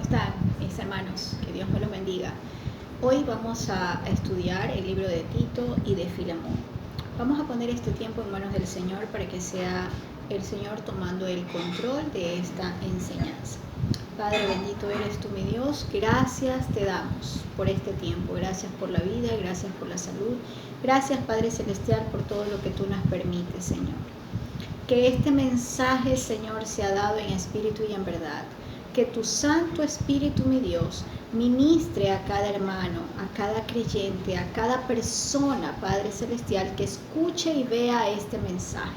están mis hermanos? Que Dios me los bendiga. Hoy vamos a estudiar el libro de Tito y de Filemón. Vamos a poner este tiempo en manos del Señor para que sea el Señor tomando el control de esta enseñanza. Padre bendito eres tú, mi Dios. Gracias te damos por este tiempo. Gracias por la vida, gracias por la salud. Gracias, Padre Celestial, por todo lo que tú nos permites, Señor. Que este mensaje, Señor, sea dado en espíritu y en verdad. Que tu Santo Espíritu, mi Dios, ministre a cada hermano, a cada creyente, a cada persona, Padre Celestial, que escuche y vea este mensaje.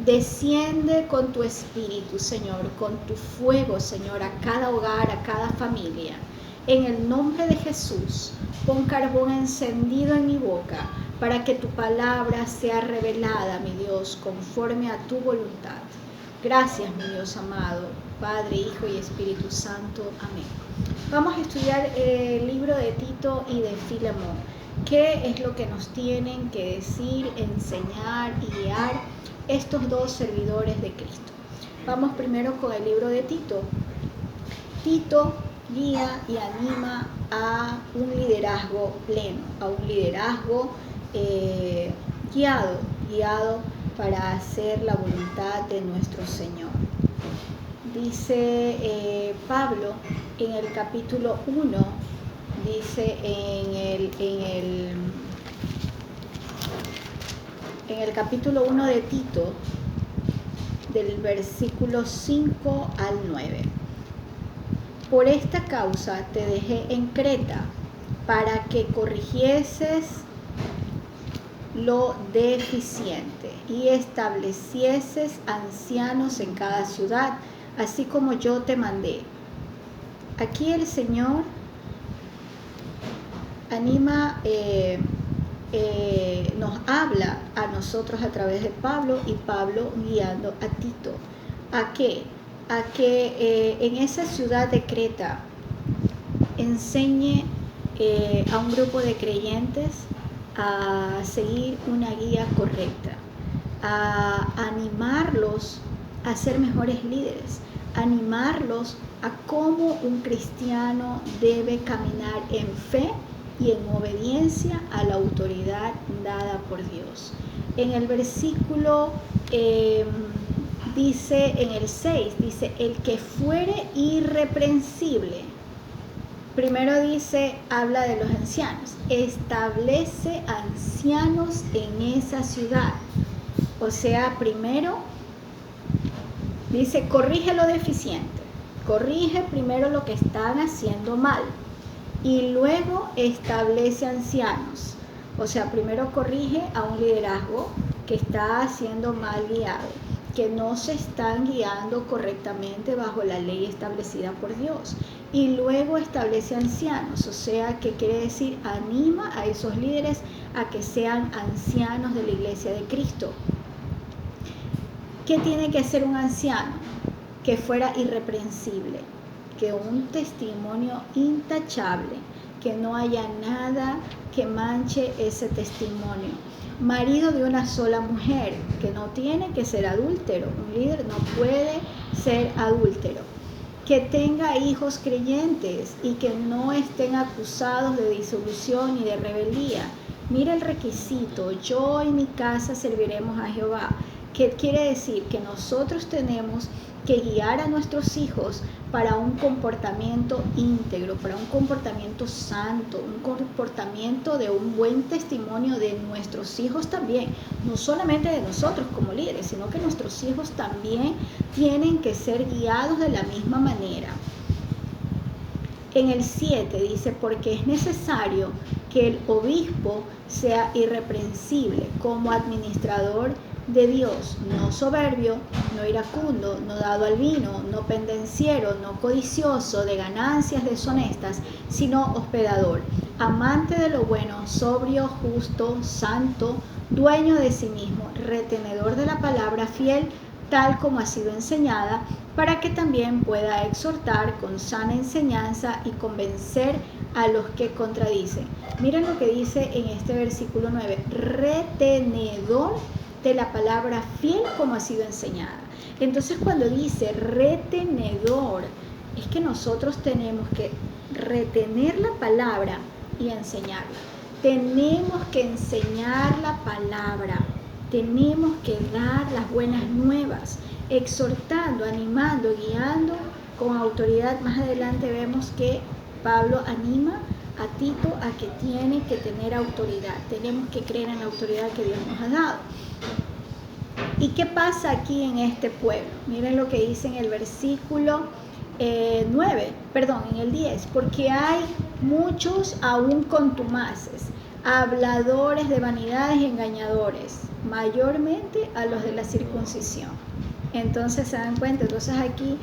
Desciende con tu Espíritu, Señor, con tu fuego, Señor, a cada hogar, a cada familia. En el nombre de Jesús, pon carbón encendido en mi boca para que tu palabra sea revelada, mi Dios, conforme a tu voluntad. Gracias, mi Dios amado, Padre, Hijo y Espíritu Santo. Amén. Vamos a estudiar el libro de Tito y de Filemón. ¿Qué es lo que nos tienen que decir, enseñar y guiar estos dos servidores de Cristo? Vamos primero con el libro de Tito. Tito guía y anima a un liderazgo pleno, a un liderazgo guiado para hacer la voluntad de nuestro Señor. Dice Pablo en el capítulo 1, dice en el capítulo 1 de Tito, del versículo 5 al 9. Por esta causa te dejé en Creta, para que corrigieses lo deficiente y establecieses ancianos en cada ciudad, así como yo te mandé. Aquí el Señor anima, nos habla a nosotros a través de Pablo, y Pablo guiando a Tito. ¿A qué? A que en esa ciudad de Creta enseñe a un grupo de creyentes a seguir una guía correcta, a animarlos a ser mejores líderes, animarlos a cómo un cristiano debe caminar en fe y en obediencia a la autoridad dada por Dios. En el versículo dice, en el 6, dice, el que fuere irreprensible. Primero dice, habla de los ancianos, establece ancianos en esa ciudad. O sea, primero dice, corrige lo deficiente, corrige primero lo que están haciendo mal y luego establece ancianos. O sea, primero corrige a un liderazgo que está siendo mal guiado, que no se están guiando correctamente bajo la ley establecida por Dios. Y luego establece ancianos, o sea, que quiere decir, anima a esos líderes a que sean ancianos de la iglesia de Cristo. ¿Qué tiene que hacer un anciano? Que fuera irreprensible, que un testimonio intachable, que no haya nada que manche ese testimonio. Marido de una sola mujer, que no tiene que ser adúltero. Un líder no puede ser adúltero. Que tenga hijos creyentes y que no estén acusados de disolución y de rebeldía. Mira el requisito: yo y mi casa serviremos a Jehová. ¿Qué quiere decir? Que nosotros tenemos que guiar a nuestros hijos para un comportamiento íntegro, para un comportamiento santo, un comportamiento de un buen testimonio de nuestros hijos también, no solamente de nosotros como líderes, sino que nuestros hijos también tienen que ser guiados de la misma manera. En el 7 dice, porque es necesario que el obispo sea irreprensible como administrador de Dios, no soberbio, no iracundo, no dado al vino, no pendenciero, no codicioso de ganancias deshonestas, sino hospedador, amante de lo bueno, sobrio, justo, santo, dueño de sí mismo, retenedor de la palabra, fiel, tal como ha sido enseñada, para que también pueda exhortar con sana enseñanza y convencer a los que contradicen. Miren lo que dice en este versículo 9, retenedor de la palabra, fiel como ha sido enseñada. Entonces, cuando dice retenedor, es que nosotros tenemos que retener la palabra y enseñarla. Tenemos que enseñar la palabra, tenemos que dar las buenas nuevas, exhortando, animando, guiando con autoridad. Más adelante vemos que Pablo anima a Tito a que tiene que tener autoridad. Tenemos que creer en la autoridad que Dios nos ha dado. ¿Y qué pasa aquí en este pueblo? Miren lo que dice en el versículo 10, porque hay muchos aún contumaces, habladores de vanidades y engañadores, mayormente a los de la circuncisión. Entonces se dan cuenta, entonces aquí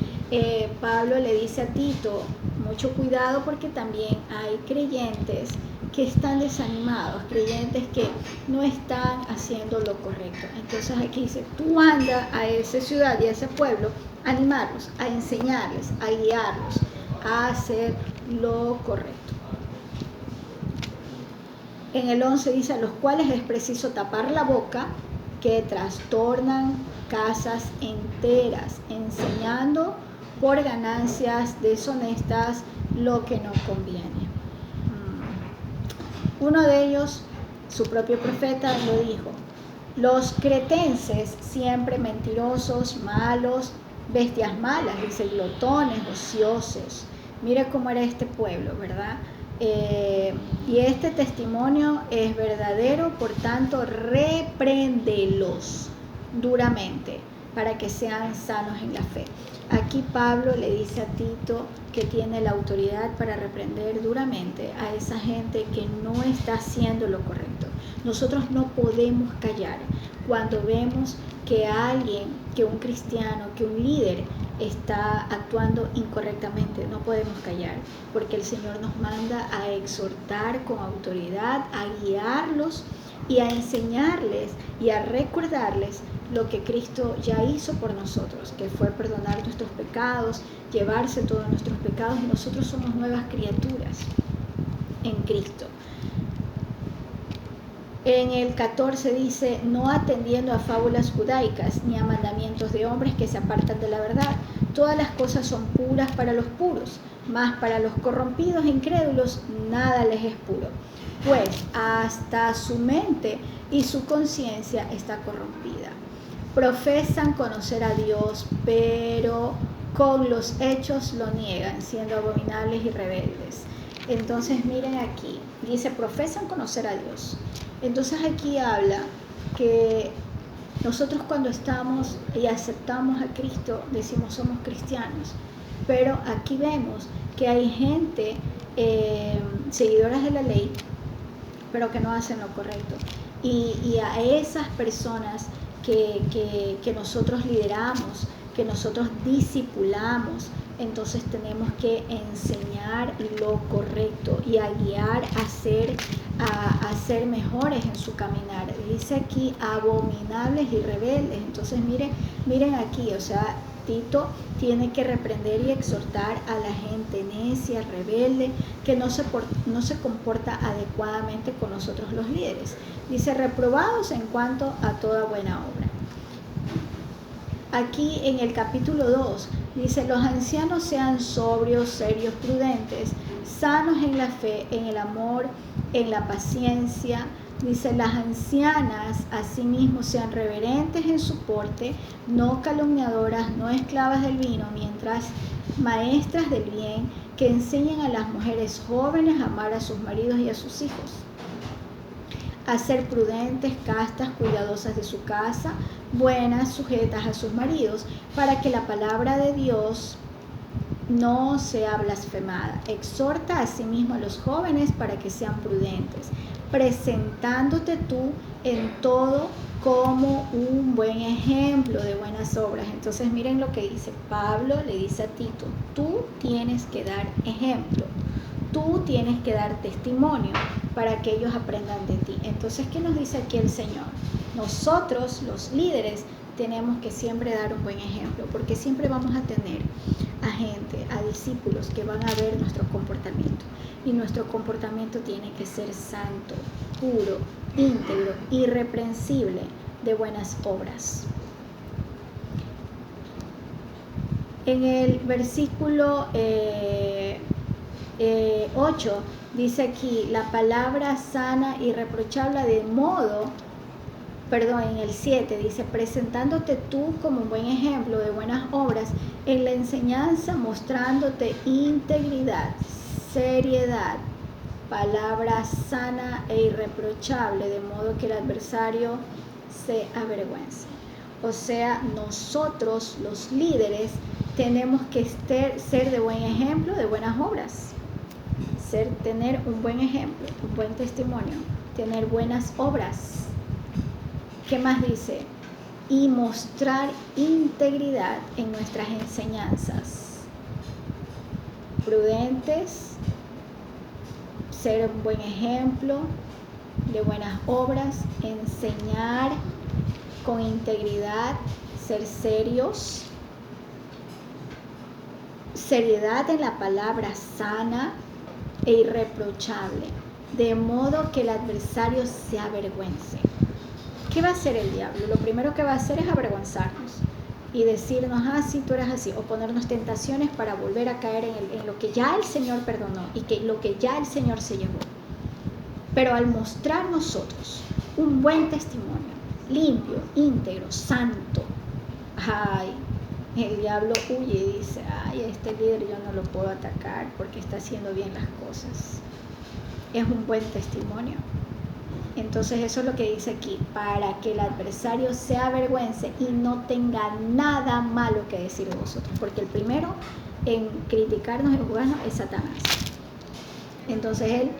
Pablo le dice a Tito, mucho cuidado porque también hay creyentes que están desanimados, creyentes que no están haciendo lo correcto. Entonces aquí dice, tú anda a esa ciudad y a ese pueblo, a animarlos, a enseñarles, a guiarlos, a hacer lo correcto. En el 11 dice, a los cuales es preciso tapar la boca, que trastornan casas enteras, enseñando por ganancias deshonestas lo que no conviene. Uno de ellos, su propio profeta, lo dijo: los cretenses, siempre mentirosos, malos, bestias malas, dice, glotones, ociosos. Mire cómo era este pueblo, ¿verdad? Y este testimonio es verdadero, por tanto, repréndelos duramente para que sean sanos en la fe. Aquí Pablo le dice a Tito que tiene la autoridad para reprender duramente a esa gente que no está haciendo lo correcto. Nosotros no podemos callar cuando vemos que alguien, que un cristiano, que un líder está actuando incorrectamente. No podemos callar, porque el Señor nos manda a exhortar con autoridad, a guiarlos y a enseñarles y a recordarles lo que Cristo ya hizo por nosotros, que fue perdonar nuestros pecados, llevarse todos nuestros pecados, y nosotros somos nuevas criaturas en Cristo. En el 14 dice, no atendiendo a fábulas judaicas ni a mandamientos de hombres que se apartan de la verdad. Todas las cosas son puras para los puros, mas para los corrompidos e incrédulos nada les es puro, pues hasta su mente y su conciencia está corrompida. Profesan conocer a Dios, pero con los hechos lo niegan, siendo abominables y rebeldes. Entonces miren aquí, dice, profesan conocer a Dios. Entonces aquí habla que nosotros cuando estamos y aceptamos a Cristo, decimos somos cristianos, pero aquí vemos que hay gente, seguidoras de la ley, pero que no hacen lo correcto. Y a esas personas que nosotros lideramos, que nosotros discipulamos, entonces tenemos que enseñar lo correcto y a guiar a ser mejores en su caminar. Dice aquí abominables y rebeldes. Entonces miren aquí, o sea, Tito tiene que reprender y exhortar a la gente necia, rebelde, que no se comporta adecuadamente con nosotros los líderes. Dice, reprobados en cuanto a toda buena obra. Aquí en el capítulo 2 dice, los ancianos sean sobrios, serios, prudentes, sanos en la fe, en el amor, en la paciencia. Dice, las ancianas asimismo sean reverentes en su porte, no calumniadoras, no esclavas del vino, mientras maestras del bien, que enseñen a las mujeres jóvenes a amar a sus maridos y a sus hijos, a ser prudentes, castas, cuidadosas de su casa, buenas, sujetas a sus maridos, para que la palabra de Dios no sea blasfemada. Exhorta asimismo a los jóvenes para que sean prudentes, presentándote tú en todo como un buen ejemplo de buenas obras. Entonces miren lo que dice Pablo, le dice a Tito, tú tienes que dar ejemplo, tú tienes que dar testimonio para que ellos aprendan de ti. Entonces, ¿qué nos dice aquí el Señor? Nosotros, los líderes, tenemos que siempre dar un buen ejemplo, porque siempre vamos a tener a gente, a discípulos que van a ver nuestro comportamiento, y nuestro comportamiento tiene que ser santo, puro, íntegro, irreprensible, de buenas obras. En el versículo 8 dice aquí la palabra sana y reprochable de modo, perdón, en el 7 dice, presentándote tú como un buen ejemplo de buenas obras en la enseñanza, mostrándote integridad, seriedad, palabra sana e irreprochable, de modo que el adversario se avergüence. O sea, nosotros, los líderes, tenemos que ser de buen ejemplo, de buenas obras. Tener un buen ejemplo, un buen testimonio, tener buenas obras. ¿Qué más dice? Y mostrar integridad en nuestras enseñanzas. Prudentes, ser un buen ejemplo de buenas obras, enseñar con integridad, ser serios, seriedad en la palabra sana e irreprochable, de modo que el adversario se avergüence. ¿Qué va a hacer el diablo? Lo primero que va a hacer es avergonzarnos y decirnos, sí, tú eres así, o ponernos tentaciones para volver a caer en lo que ya el Señor perdonó y que lo que ya el Señor se llevó. Pero al mostrar nosotros un buen testimonio, limpio, íntegro, santo, el diablo huye y dice, este líder yo no lo puedo atacar porque está haciendo bien las cosas. Es un buen testimonio. Entonces eso es lo que dice aquí, para que el adversario se avergüence y no tenga nada malo que decir de vosotros, porque el primero en criticarnos y juzgarnos es Satanás. Entonces él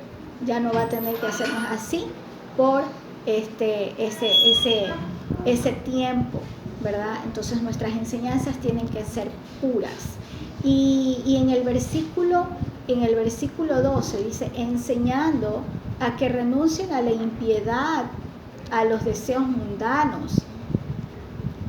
ya no va a tener que hacernos así por ese tiempo, ¿verdad? Entonces nuestras enseñanzas tienen que ser puras. Y en el versículo 12 dice, enseñando a que renuncien a la impiedad, a los deseos mundanos,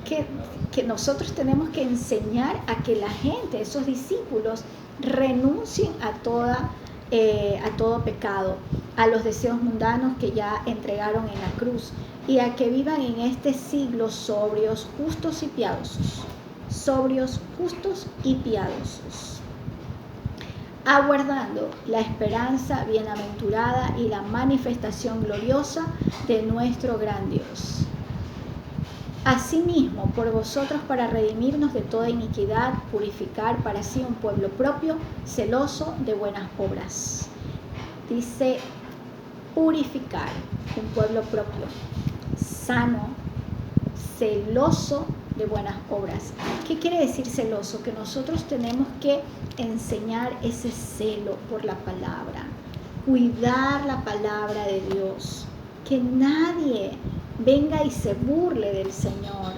que nosotros tenemos que enseñar a que la gente, esos discípulos, renuncien a todo pecado, a los deseos mundanos que ya entregaron en la cruz, y a que vivan en este siglo sobrios, justos y piadosos. Sobrios, justos y piadosos, aguardando la esperanza bienaventurada y la manifestación gloriosa de nuestro gran Dios. Asimismo, por vosotros, para redimirnos de toda iniquidad, purificar para sí un pueblo propio, celoso de buenas obras. Dice purificar un pueblo propio, sano, celoso de buenas obras. ¿Qué quiere decir celoso? Que nosotros tenemos que enseñar ese celo por la palabra, cuidar la palabra de Dios, que nadie venga y se burle del Señor.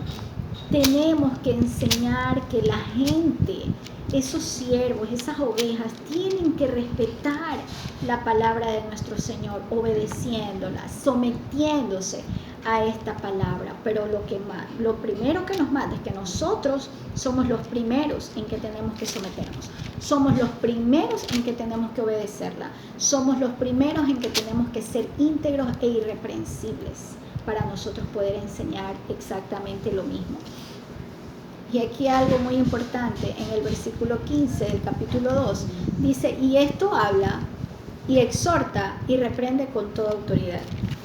Tenemos que enseñar que la gente, esos siervos, esas ovejas, tienen que respetar la palabra de nuestro Señor, obedeciéndola, sometiéndose a esta palabra. Pero lo primero que nos manda es que nosotros somos los primeros en que tenemos que someternos, somos los primeros en que tenemos que obedecerla, somos los primeros en que tenemos que ser íntegros e irreprensibles para nosotros poder enseñar exactamente lo mismo. Y aquí algo muy importante, en el versículo 15 del capítulo 2, dice, y esto habla y exhorta y reprende con toda autoridad.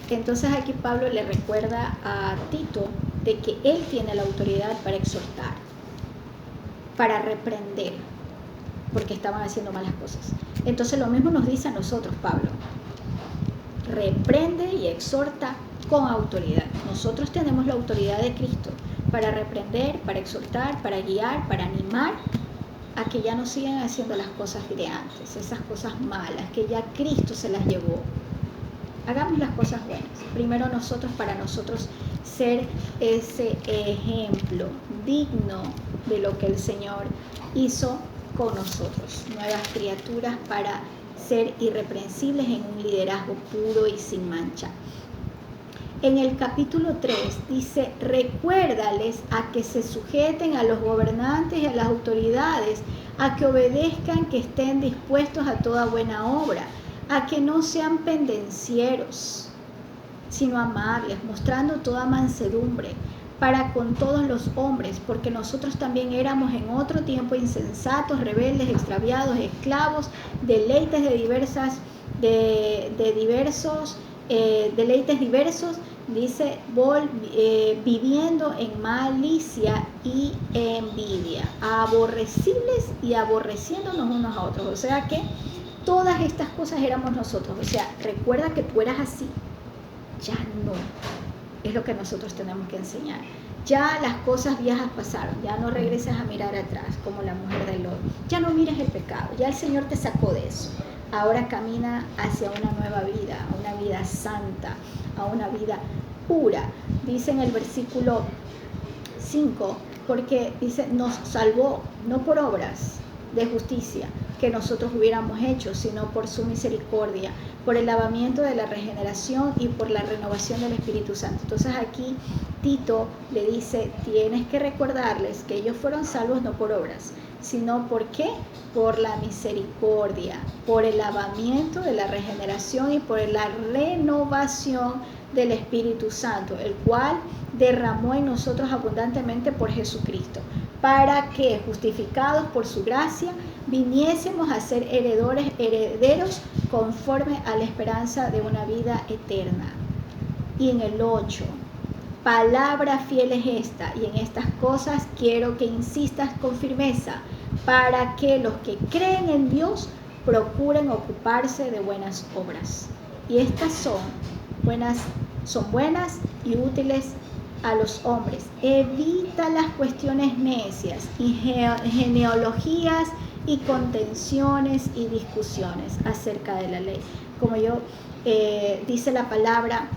Entonces aquí Pablo le recuerda a Tito de que él tiene la autoridad para exhortar, para reprender, porque estaban haciendo malas cosas. Entonces lo mismo nos dice a nosotros Pablo, reprende y exhorta con autoridad. Nosotros tenemos la autoridad de Cristo para reprender, para exhortar, para guiar, para animar a que ya no sigan haciendo las cosas de antes, esas cosas malas, que ya Cristo se las llevó. Hagamos las cosas buenas, primero nosotros, para nosotros ser ese ejemplo digno de lo que el Señor hizo con nosotros, nuevas criaturas para ser irreprensibles en un liderazgo puro y sin mancha. En el capítulo 3 dice, recuérdales a que se sujeten a los gobernantes y a las autoridades, a que obedezcan, que estén dispuestos a toda buena obra, a que no sean pendencieros, sino amables, mostrando toda mansedumbre, para con todos los hombres, porque nosotros también éramos en otro tiempo insensatos, rebeldes, extraviados, esclavos, deleites deleites diversos, dice, viviendo en malicia y envidia, aborrecibles y aborreciéndonos unos a otros. O sea que todas estas cosas éramos nosotros. O sea, recuerda que tú eras así, ya no. Es lo que nosotros tenemos que enseñar. Ya las cosas viejas pasaron, ya no regreses a mirar atrás como la mujer de Lot. Ya no mires el pecado, ya el Señor te sacó de eso. Ahora camina hacia una nueva vida, a una vida santa, a una vida pura. Dice en el versículo 5, porque dice, nos salvó no por obras de justicia que nosotros hubiéramos hecho, sino por su misericordia, por el lavamiento de la regeneración y por la renovación del Espíritu Santo. Entonces aquí Tito le dice, tienes que recordarles que ellos fueron salvos no por obras, sino ¿por qué? Por la misericordia, por el lavamiento de la regeneración y por la renovación del Espíritu Santo, el cual derramó en nosotros abundantemente por Jesucristo, para que, justificados por su gracia, viniésemos a ser herederos conforme a la esperanza de una vida eterna. Y en el 8, palabra fiel es esta, y en estas cosas quiero que insistas con firmeza, para que los que creen en Dios procuren ocuparse de buenas obras. Y estas son buenas y útiles a los hombres. Evita las cuestiones necias y genealogías y contenciones y discusiones acerca de la ley. Como dice la palabra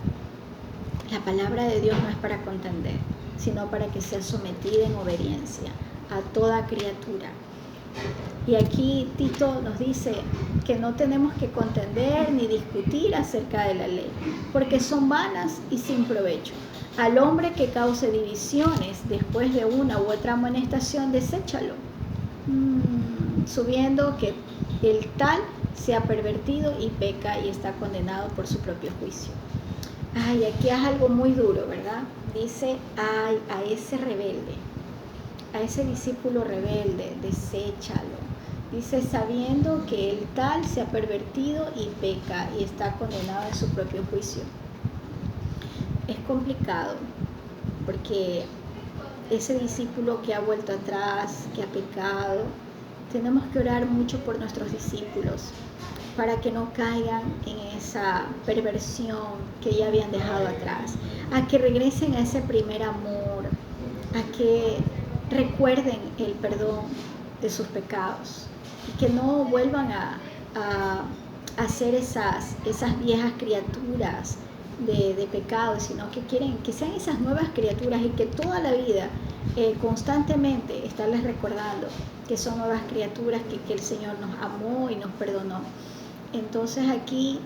de Dios no es para contender, sino para que sea sometida en obediencia a toda criatura. Y aquí Tito nos dice que no tenemos que contender ni discutir acerca de la ley, porque son vanas y sin provecho. Al hombre que cause divisiones después de una u otra amonestación, deséchalo, sabiendo que el tal se ha pervertido y peca y está condenado por su propio juicio. Ay, aquí es algo muy duro, ¿verdad? Dice, ay, a ese rebelde, a ese discípulo rebelde, deséchalo. Dice, sabiendo que el tal se ha pervertido y peca y está condenado en su propio juicio. Es complicado, porque ese discípulo que ha vuelto atrás, que ha pecado, tenemos que orar mucho por nuestros discípulos, para que no caigan en esa perversión que ya habían dejado atrás, a que regresen a ese primer amor, a que recuerden el perdón de sus pecados y que no vuelvan a hacer esas viejas criaturas de pecado, sino que quieren que sean esas nuevas criaturas y que toda la vida constantemente estarles recordando que son nuevas criaturas, que el Señor nos amó y nos perdonó. Entonces aquí,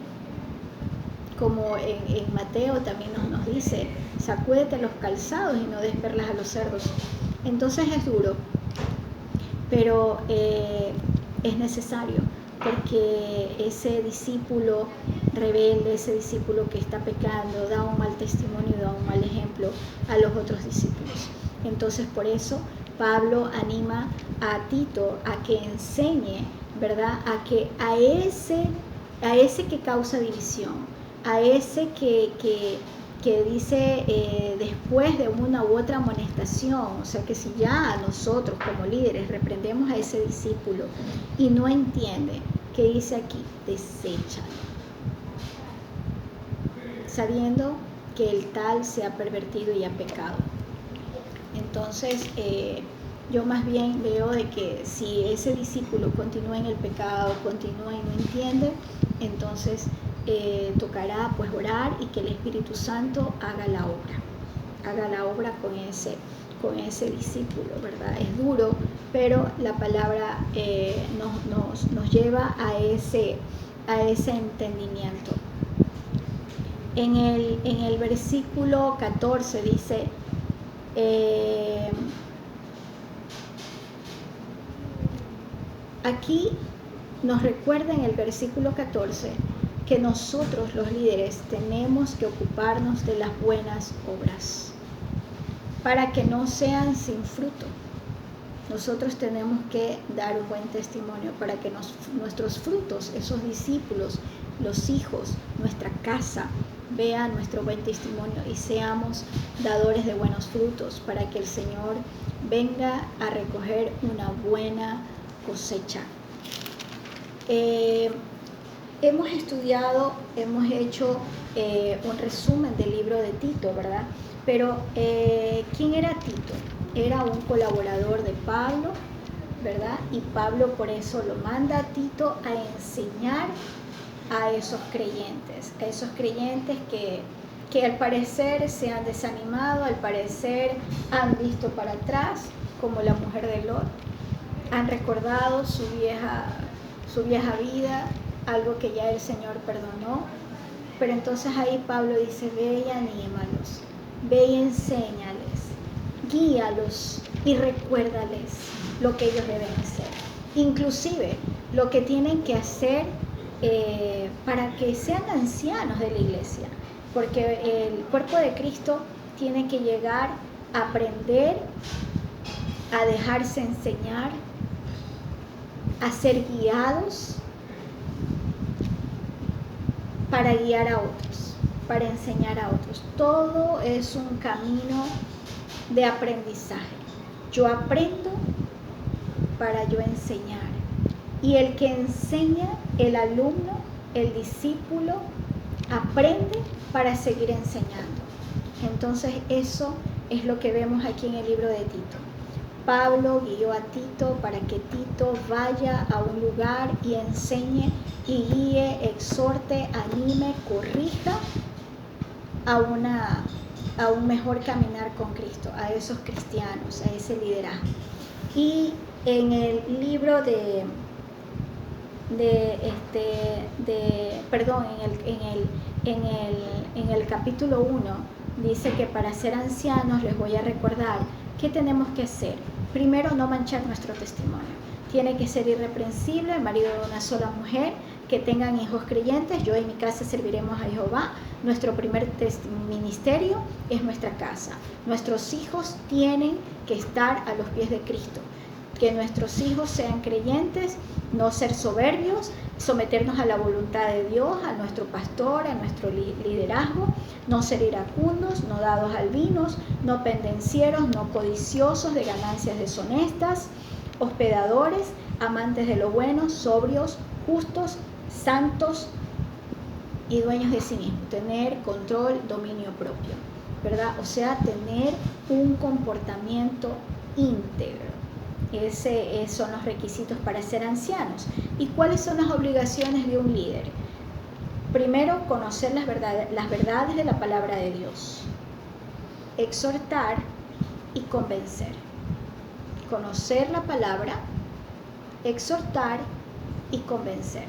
como en Mateo también nos dice, sacúdete los calzados y no des perlas a los cerdos. Entonces es duro, pero es necesario, porque ese discípulo rebelde, ese discípulo que está pecando, da un mal testimonio, da un mal ejemplo a los otros discípulos. Entonces por eso Pablo anima a Tito a que enseñe, ¿verdad? A ese que causa división, a ese que dice después de una u otra amonestación, o sea que si ya nosotros como líderes reprendemos a ese discípulo y no entiende, ¿qué dice aquí? Deséchalo, sabiendo que el tal se ha pervertido y ha pecado. Entonces yo más bien veo de que si ese discípulo continúa en el pecado, continúa y no entiende, entonces tocará pues orar y que el Espíritu Santo haga la obra con ese discípulo, ¿verdad? Es duro, pero la palabra nos lleva a ese entendimiento. En el versículo 14 dice, aquí nos recuerda en el versículo 14 que nosotros los líderes tenemos que ocuparnos de las buenas obras. para que no sean sin fruto. Nosotros tenemos que dar un buen testimonio para que nuestros frutos, esos discípulos, los hijos, nuestra casa, vean nuestro buen testimonio y seamos dadores de buenos frutos para que el Señor venga a recoger una buena cosecha. Hemos estudiado, hemos hecho un resumen del libro de Tito, ¿verdad? Pero, ¿quién era Tito? Era un colaborador de Pablo, ¿verdad? Y Pablo por eso lo manda a Tito a enseñar a esos creyentes que al parecer se han desanimado, al parecer han visto para atrás, como la mujer de Lot, han recordado su vieja vida, algo que ya el Señor perdonó. Pero entonces ahí Pablo dice: ve y anímalos, ve y enséñales, guíalos y recuérdales lo que ellos deben hacer, inclusive lo que tienen que hacer para que sean ancianos de la iglesia, porque el cuerpo de Cristo tiene que llegar a aprender, a dejarse enseñar, a ser guiados para guiar a otros, para enseñar a otros. Todo es un camino de aprendizaje. Yo aprendo para yo enseñar. Y el que enseña, el alumno, el discípulo, aprende para seguir enseñando. Entonces eso es lo que vemos aquí en el libro de Tito. Pablo guió a Tito para que Tito vaya a un lugar y enseñe y guíe, exhorte, anime, corrija a un mejor caminar con Cristo, a esos cristianos, a ese liderazgo. Y en el libro en el capítulo 1 dice que para ser ancianos les voy a recordar qué tenemos que hacer. Primero, no manchar nuestro testimonio. Tiene que ser irreprensible, el marido de una sola mujer, que tengan hijos creyentes. Yo en mi casa serviremos a Jehová. Nuestro primer ministerio es nuestra casa. Nuestros hijos tienen que estar a los pies de Cristo. Que nuestros hijos sean creyentes, no ser soberbios, someternos a la voluntad de Dios, a nuestro pastor, a nuestro liderazgo, no ser iracundos, no dados al vino, no pendencieros, no codiciosos de ganancias deshonestas, hospedadores, amantes de lo bueno, sobrios, justos, santos y dueños de sí mismos. Tener control, dominio propio, ¿verdad? O sea, tener un comportamiento íntegro. Esos son los requisitos para ser ancianos. ¿Y cuáles son las obligaciones de un líder? Primero, conocer las verdades de la palabra de Dios. Exhortar y convencer. Conocer la palabra, exhortar y convencer.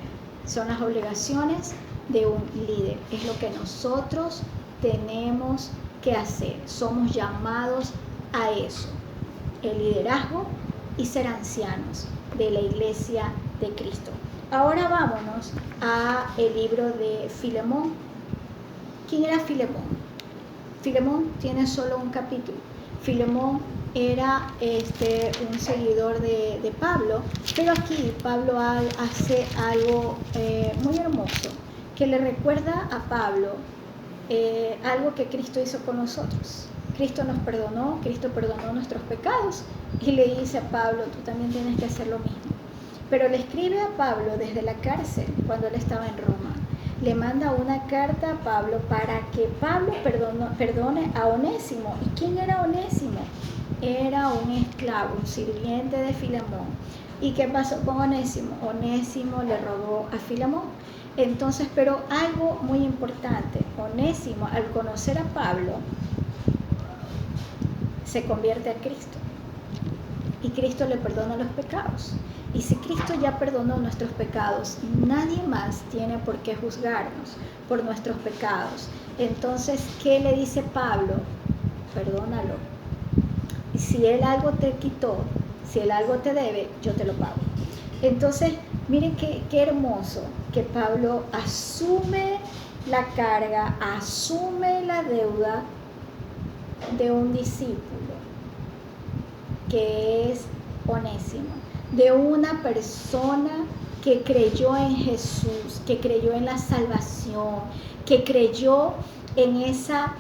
Son las obligaciones de un líder. Es lo que nosotros tenemos que hacer. Somos llamados a eso. El liderazgo y ser ancianos de la iglesia de Cristo. Ahora vámonos a el libro de Filemón. ¿Quién era Filemón? Filemón tiene solo un capítulo. Filemón era un seguidor de Pablo, pero aquí Pablo hace algo muy hermoso, que le recuerda a Pablo algo que Cristo hizo con nosotros. Cristo nos perdonó, Cristo perdonó nuestros pecados y le dice a Pablo: tú también tienes que hacer lo mismo. Pero le escribe a Pablo desde la cárcel cuando él estaba en Roma. Le manda una carta a Pablo para que Pablo perdone a Onésimo. ¿Y quién era Onésimo? Era un esclavo, un sirviente de Filemón. ¿Y qué pasó con Onésimo? Onésimo le robó a Filemón. Entonces, pero algo muy importante, Onésimo, al conocer a Pablo, se convierte a Cristo y Cristo le perdona los pecados. Y si Cristo ya perdonó nuestros pecados, nadie más tiene por qué juzgarnos por nuestros pecados. Entonces, ¿qué le dice Pablo? Perdónalo. Y si él algo te quitó, si él algo te debe, yo te lo pago. Entonces, miren qué hermoso que Pablo asume la carga, asume la deuda de un discípulo que es Onésimo, de una persona que creyó en Jesús, que creyó en la salvación, que creyó en esa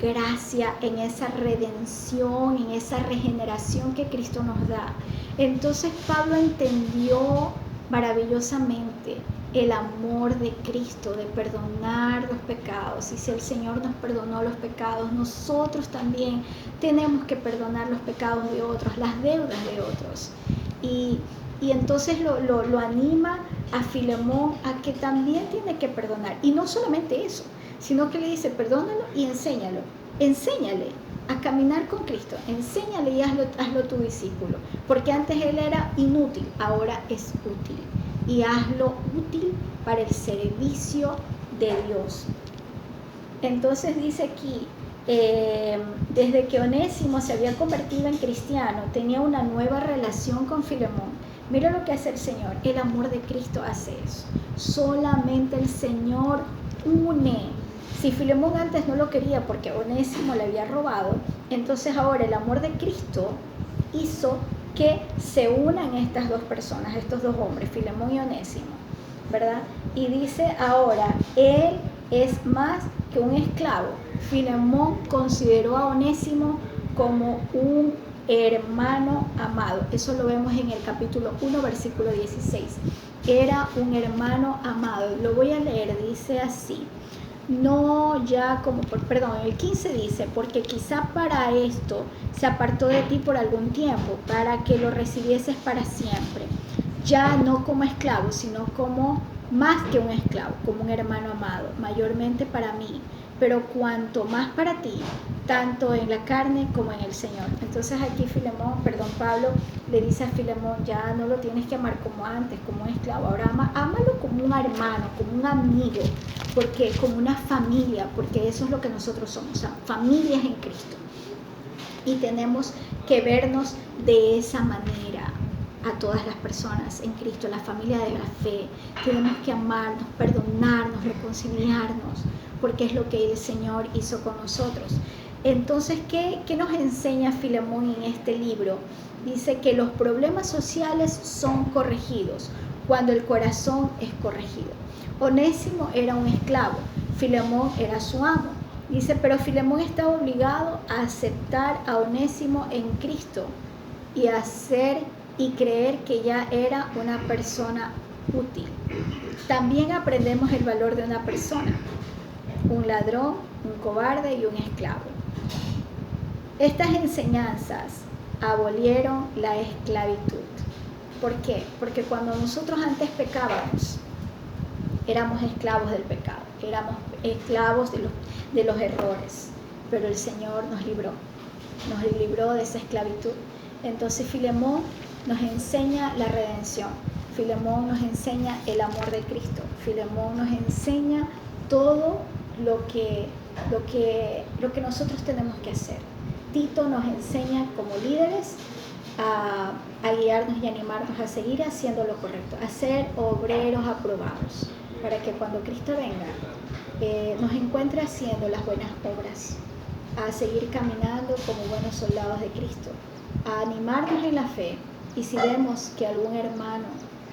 gracia, en esa redención, en esa regeneración que Cristo nos da. Entonces Pablo entendió maravillosamente el amor de Cristo, de perdonar los pecados. Y si el Señor nos perdonó los pecados, nosotros también tenemos que perdonar los pecados de otros, las deudas de otros. Y entonces lo anima a Filemón a que también tiene que perdonar. Y no solamente eso, sino que le dice, perdónalo y enséñalo. Enséñale a caminar con Cristo. Enséñale y hazlo tu discípulo. Porque antes él era inútil, ahora es útil. Y hazlo útil para el servicio de Dios. Entonces dice aquí, desde que Onésimo se había convertido en cristiano, tenía una nueva relación con Filemón. Mira lo que hace el Señor. El amor de Cristo hace eso. Solamente el Señor une. Si Filemón antes no lo quería porque Onésimo le había robado, entonces ahora el amor de Cristo hizo que se unan estas dos personas, estos dos hombres, Filemón y Onésimo, ¿verdad? Y dice ahora, él es más que un esclavo. Filemón consideró a Onésimo como un hermano amado. Eso lo vemos en el capítulo 1, versículo 16. Era un hermano amado. Lo voy a leer, dice así. No ya como el 15 dice, porque quizá para esto se apartó de ti por algún tiempo, para que lo recibieses para siempre, ya no como esclavo, sino como más que un esclavo, como un hermano amado, mayormente para mí, pero cuanto más para ti, tanto en la carne como en el Señor. Entonces aquí Pablo le dice a Filemón, ya no lo tienes que amar como antes, como un esclavo, ahora ámalo como un hermano, como un amigo, porque como una familia, porque eso es lo que nosotros somos, familias en Cristo. Y tenemos que vernos de esa manera a todas las personas en Cristo, la familia de la fe. Tenemos que amarnos, perdonarnos, reconciliarnos, porque es lo que el Señor hizo con nosotros. Entonces, ¿qué nos enseña Filemón en este libro? Dice que los problemas sociales son corregidos cuando el corazón es corregido. Onésimo era un esclavo, Filemón era su amo. Dice, pero Filemón estaba obligado a aceptar a Onésimo en Cristo y hacer y creer que ya era una persona útil. También aprendemos el valor de una persona, un ladrón, un cobarde y un esclavo. Estas enseñanzas abolieron la esclavitud. ¿Por qué? Porque cuando nosotros antes pecábamos, éramos esclavos del pecado, éramos esclavos de los errores, pero el Señor nos libró de esa esclavitud. Entonces Filemón nos enseña la redención, Filemón nos enseña el amor de Cristo, Filemón nos enseña todo lo que nosotros tenemos que hacer. Tito nos enseña como líderes a guiarnos y animarnos a seguir haciendo lo correcto, a ser obreros aprobados, para que cuando Cristo venga nos encuentre haciendo las buenas obras, a seguir caminando como buenos soldados de Cristo, a animarnos en la fe. Y si vemos que algún hermano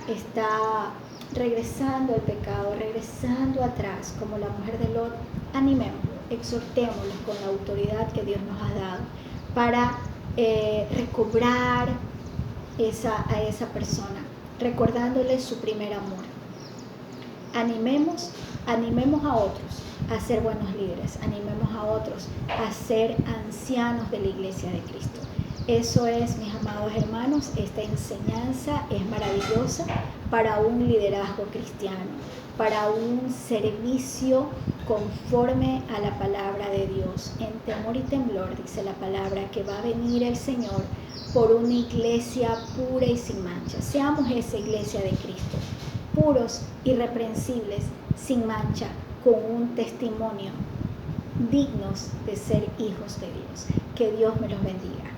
está regresando al pecado, regresando atrás, como la mujer de Lot, animémoslo, exhortémoslo con la autoridad que Dios nos ha dado para recobrar a esa persona, recordándole su primer amor. Animemos a otros a ser buenos líderes, animemos a otros a ser ancianos de la iglesia de Cristo. Eso es, mis amados hermanos, esta enseñanza es maravillosa para un liderazgo cristiano, para un servicio conforme a la palabra de Dios, en temor y temblor, dice la palabra, que va a venir el Señor por una iglesia pura y sin mancha. Seamos esa iglesia de Cristo, puros, irreprensibles, sin mancha, con un testimonio, dignos de ser hijos de Dios. Que Dios me los bendiga.